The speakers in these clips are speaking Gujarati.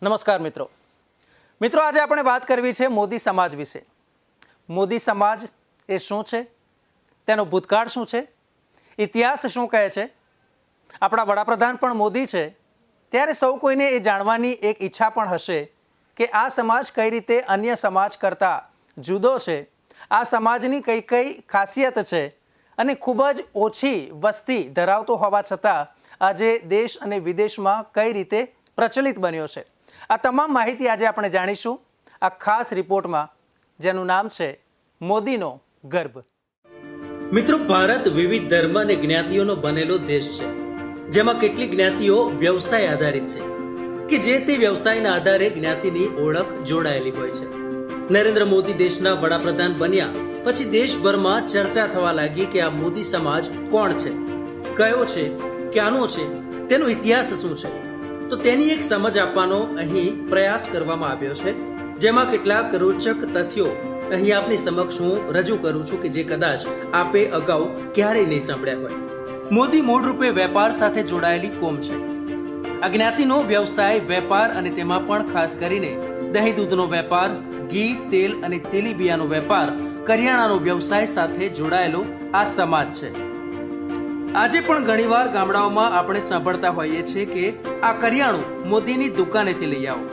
નમસ્કાર મિત્રો આજે આપણે વાત કરવી છે મોદી સમાજ વિશે। મોદી સમાજ એ શું છે, તેનો ભૂતકાળ શું છે, ઇતિહાસ શું કહે છે। આપણા વડાપ્રધાન પણ મોદી છે, ત્યારે સૌ કોઈને એ જાણવાની એક ઈચ્છા પણ હશે કે આ સમાજ કઈ રીતે અન્ય સમાજ કરતાં જુદો છે, આ સમાજની કઈ કઈ ખાસિયત છે અને ખૂબ જ ઓછી વસ્તી ધરાવતો હોવા છતાં આજે દેશ અને વિદેશમાં કઈ રીતે પ્રચલિત બન્યો છે। આ તમામ માહિતી આજે આપણે જાણીશું આ ખાસ રિપોર્ટમાં, જેનું નામ છે મોદીનો ગર્ભ। મિત્રો, ભારત વિવિધ ધર્મ અને જ્ઞાતિઓનો બનેલો દેશ છે, જેમાં કેટલીક જ્ઞાતિઓ વ્યવસાય આધારિત છે કે જે તે વ્યવસાયના આધારે જ્ઞાતિની ઓળખ જોડાયેલી હોય છે। નરેન્દ્ર મોદી દેશના વડાપ્રધાન બન્યા પછી દેશભરમાં ચર્ચા થવા લાગી કે આ મોદી સમાજ કોણ છે, કયો છે, ક્યાંનો છે, તેનો ઇતિહાસ શું છે। તો તેની એક સમજ આપવાનો અહીં પ્રયાસ કરવામાં આવ્યો છે, જેમાં કેટલાક રોચક તથ્યો અહીં આપની સમક્ષ હું રજૂ કરું છું કે જે કદાચ આપે અગાઉ ક્યારેય નહીં સાંભળ્યા હોય। મોદી મૂળ રૂપે વેપાર સાથે જોડાયેલી કોમ છે। આ જ્ઞાતિનો વ્યવસાય વેપાર અને તેમાં પણ ખાસ કરીને દહીં દૂધનો વેપાર, ઘી, તેલ અને તેલીબિયાનો વેપાર, કરિયાણાનો વ્યવસાય સાથે જોડાયેલો આ સમાજ છે। આજે પણ ઘણીવાર ગામડાઓમાં આપણે સાંભળતા હોઈએ છીએ કે આ કરિયાણું મોદીની દુકાનેથી લઈ આવો।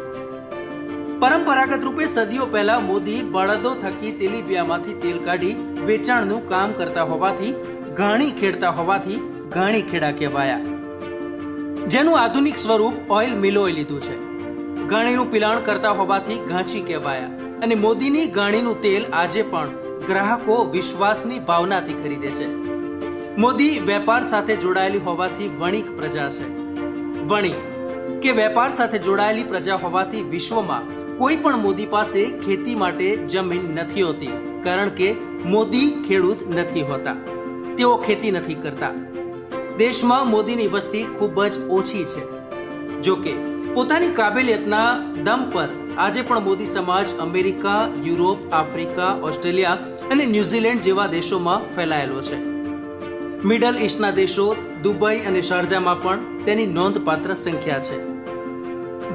પરંપરાગત રૂપે સદીઓ પહેલા મોદી બળદો થકી તેલીબિયામાંથી તેલ કાઢી વેચાણનું કામ કરતા હોવાથી ઘાણી ખેડતા હોવાથી ઘાણી ખેડા કહેવાયા, જેનું આધુનિક સ્વરૂપ ઓઇલ મિલોએ લીધું છે। ઘાણીનું પિલાણ કરતા હોવાથી ઘાંચી કહેવાયા અને મોદીની ઘાણીનું તેલ આજે પણ ગ્રાહકો વિશ્વાસની ભાવનાથી ખરીદે છે। મોદી વેપાર સાથે જોડાયેલી હોવાથી વણિક પ્રજા છે। વણિક કે વેપાર સાથે જોડાયેલી પ્રજા હોવાથી વિશ્વમાં કોઈ પણ મોદી પાસે ખેતી માટે જમીન નથી હોતી, કારણ કે મોદી ખેડૂત નથી હોતા, તેઓ ખેતી નથી કરતા। દેશમાં મોદીની વસ્તી ખૂબ જ ઓછી છે। જો કે પોતાની કાબેલિયતના દમ પર આજે પણ મોદી સમાજ અમેરિકા, યુરોપ, આફ્રિકા, ઓસ્ટ્રેલિયા અને ન્યુઝીલેન્ડ જેવા દેશોમાં ફેલાયેલો છે। મિડલ ઈસ્ટના દેશો દુબઈ અને શારજામાં પણ તેની નોંધપાત્ર સંખ્યા છે।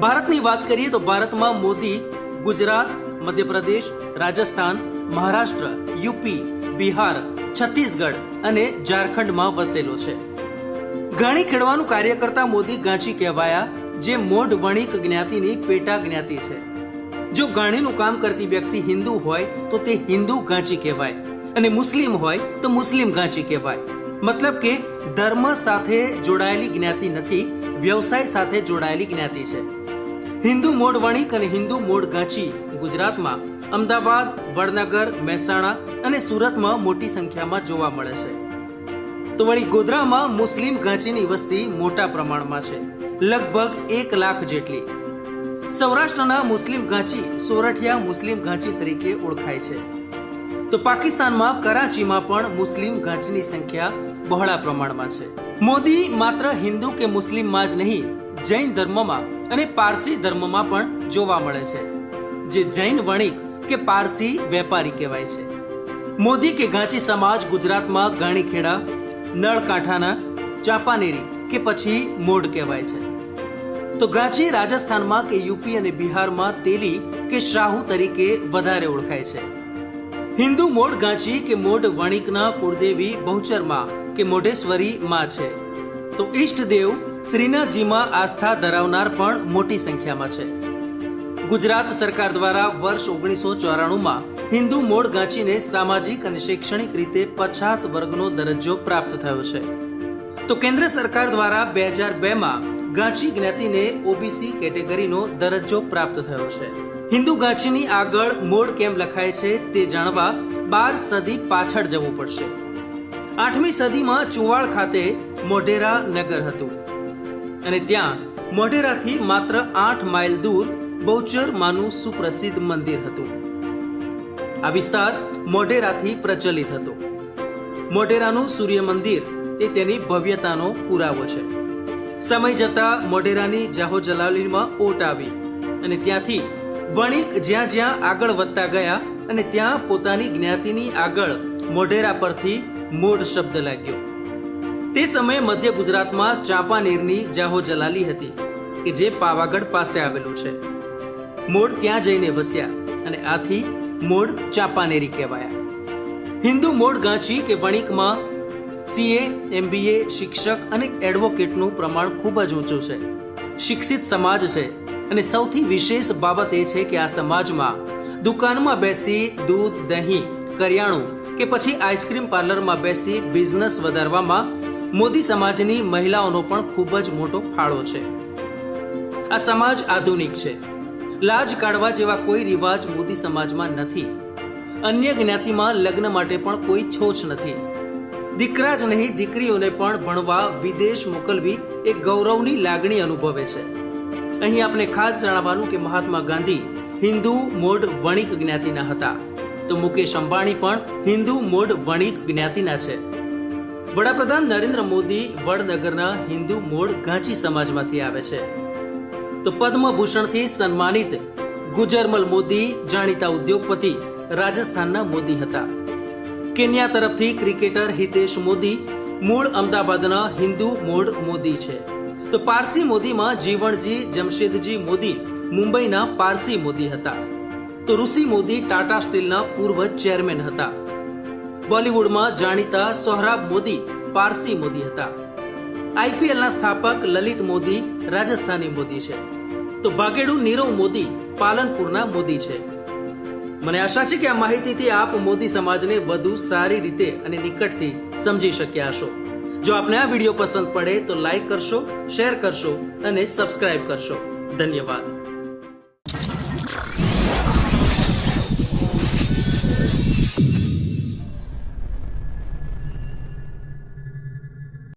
ભારતની વાત કરીએ તો ભારતમાં મોદી ગુજરાત, મધ્યપ્રદેશ, રાજસ્થાન, મહારાષ્ટ્ર, યુપી, બિહાર, છત્તીસગઢ અને ઝારખંડમાં વસેલો છે। ઘાણી ખેડવાનું કાર્ય કરતા મોદી ઘાંચી કહેવાયા, જે મોઢ વણિક જ્ઞાતિની પેટા જ્ઞાતિ છે। જો ઘાણીનું કામ કરતી વ્યક્તિ હિન્દુ હોય તો તે હિન્દુ ઘાંચી કહેવાય અને મુસ્લિમ હોય તો મુસ્લિમ ઘાંચી કહેવાય। મતલબ કે ધર્મ સાથે જોડાયેલી જ્ઞાતિ નથી, વ્યવસાય સાથે જોડાયેલી જ્ઞાતિ છે। હિન્દુ મોઢ વણિક અને હિન્દુ મોઢ ઘાંચી ગુજરાતમાં અમદાવાદ, વડનગર, મહેસાણા અને સુરતમાં મોટી સંખ્યામાં જોવા મળે છે। તો વળી ગોધરામાં મુસ્લિમ ઘાંચીની વસ્તી મોટા પ્રમાણમાં છે, લગભગ 1 લાખ જેટલી। સૌરાષ્ટ્રના મુસ્લિમ ઘાંચી સોરઠિયા મુસ્લિમ ઘાંચી તરીકે ઓળખાય છે। તો પાકિસ્તાનમાં કરાચીમાં પણ મુસ્લિમ ઘાંચીની સંખ્યા બહોળા પ્રમાણમાં છે। મોદી માત્ર હિન્દુ કે મુસ્લિમમાં જ નહીં, જૈન ધર્મમાં અને પારસી ધર્મમાં પણ જોવા મળે છે, જે જૈન વણિક કે પારસી વેપારી કહેવાય છે। મોદી કે ઘાંચી સમાજ ગુજરાતમાં ઘાણીખેડા, નળકાંઠાના, ચાંપાનેરી કે પછી મોઢ કહેવાય છે। તો ઘાંચી રાજસ્થાનમાં કે યુપી અને બિહારમાં તેલી કે શાહુ તરીકે વધારે ઓળખાય છે। હિન્દુ મોઢ ઘાંચી કે મોઢ વણિકના કુળદેવી બહુચરમાં કે મોઢેશ્વરી માં છે। તો ઈષ્ટદેવ શ્રીનાથજીમાં આસ્થા ધરાવનાર પણ મોટી સંખ્યામાં છે। ગુજરાત સરકાર દ્વારા વર્ષ 1994માં હિન્દુ મોઢ ઘાંચીને સામાજિક અને શૈક્ષણિક રીતે પછાત વર્ગનો દરજ્જો પ્રાપ્ત થયો છે। તો કેન્દ્ર સરકાર દ્વારા 2002માં ઘાંચી જ્ઞાતિને ઓબીસી કેટેગરીનો દરજ્જો પ્રાપ્ત થયો છે। હિન્દુ ઘાંચીની આગળ મોઢ કેમ લખાય છે તે જાણવા 12 સદી પાછળ જવું પડશે। 8મી સદીમાં ચુવાડ ખાતે મોઢેરા નગર હતું અને ત્યાં મોઢેરાથી માત્ર 8 માઇલ દૂર બહુચર માનું સુપ્રસિદ્ધ મંદિર હતું। આ વિસ્તાર મોઢેરાથી પ્રચલિત હતો। મોઢેરાનું સૂર્ય મંદિર એ તેની ભવ્યતાનો પુરાવો છે। સમય જતા મોઢેરાની જાહો જલાલીમાં ઓટ આવી અને ત્યાંથી વણિક જ્યાં જ્યાં આગળ વધતા ગયા અને ત્યાં પોતાની જ્ઞાતિની આગળ મોઢેરા પરથી મોઢ શબ્દ લાગ્યો। તે સમયે મધ્ય ગુજરાતમાં ચાંપાનેરની જાહો જલાલી હતી કે જે પાવાગઢ પાસે આવેલું છે. મૂળ ત્યાં જઈને વસ્યા અને આથી મૂળ ચાંપાનેરી કહેવાયા. હિન્દુ મૂળ ગાંચી કે વણિકમાં CA, MBA, શિક્ષક અને એડવોકેટનું પ્રમાણ ખૂબ જ ઊંચું છે. શિક્ષિત સમાજ છે અને સૌથી વિશેષ બાબત એ છે કે આ સમાજમાં દુકાનમાં બેસી દૂધ, દહીં, કરિયાણું કે પછી આઈસ્ક્રીમ પાર્લરમાં બેસી બિઝનેસ વધારવામાં મોદી સમાજની મહિલાઓનો પણ ખૂબ જ મોટો ફાળો છે. આ સમાજ આધુનિક છે. લાજ કાઢવા જેવા કોઈ રિવાજ મોદી સમાજમાં નથી. અન્ય જ્ઞાતિમાં લગ્ન માટે પણ કોઈ છોછ નથી. દીકરા જ નહીં, દીકરીઓને પણ ભણવા વિદેશ મોકલવી એ ગૌરવની લાગણી અનુભવે છે. અહીં આપણે ખાસ જણાવવાનું કે મહાત્મા ગાંધી હિન્દુ મૂળ વણિક જ્ઞાતિના હતા, તો મુકેશ અંબાણી પણ હિન્દુ મૂળ વણિક જ્ઞાતિના છે. વડાપ્રધાન નરેન્દ્ર મોદી વડનગરના હિન્દુ મૂળ ગાંચી સમાજમાંથી આવે છે. તો પદ્મભૂષણથી સન્માનિત ગુજરમલ મોદી જાણીતા ઉદ્યોગપતિ રાજસ્થાનના મોદી હતા. કેન્યા તરફથી ક્રિકેટર હિતેશ મોદી મૂળ અમદાવાદના હિન્દુ મૂળ મોદી છે. તો પારસી મોદીમાં જીવણજી જમશેદજી મોદી મુંબઈના પારસી મોદી હતા. તો ઋષિ મોદી ટાટા સ્ટીલના પૂર્વ ચેરમેન હતા. બોલિવૂડમાં જાણીતા સોહરાબ મોદી પારસી મોદી હતા. IPLના સ્થાપક લલિત મોદી રાજસ્થાની મોદી છે. તો ભાગેડુ નીરવ મોદી પાલનપુરના મોદી છે. મને આશા છે કે આ માહિતીથી આપ મોદી સમાજને વધુ સારી રીતે અને નિકટથી સમજી શક્યા હશો. જો આપને આ વિડીયો પસંદ પડે તો લાઈક કરશો, શેર કરશો અને સબસ્ક્રાઇબ કરશો. ધન્યવાદ.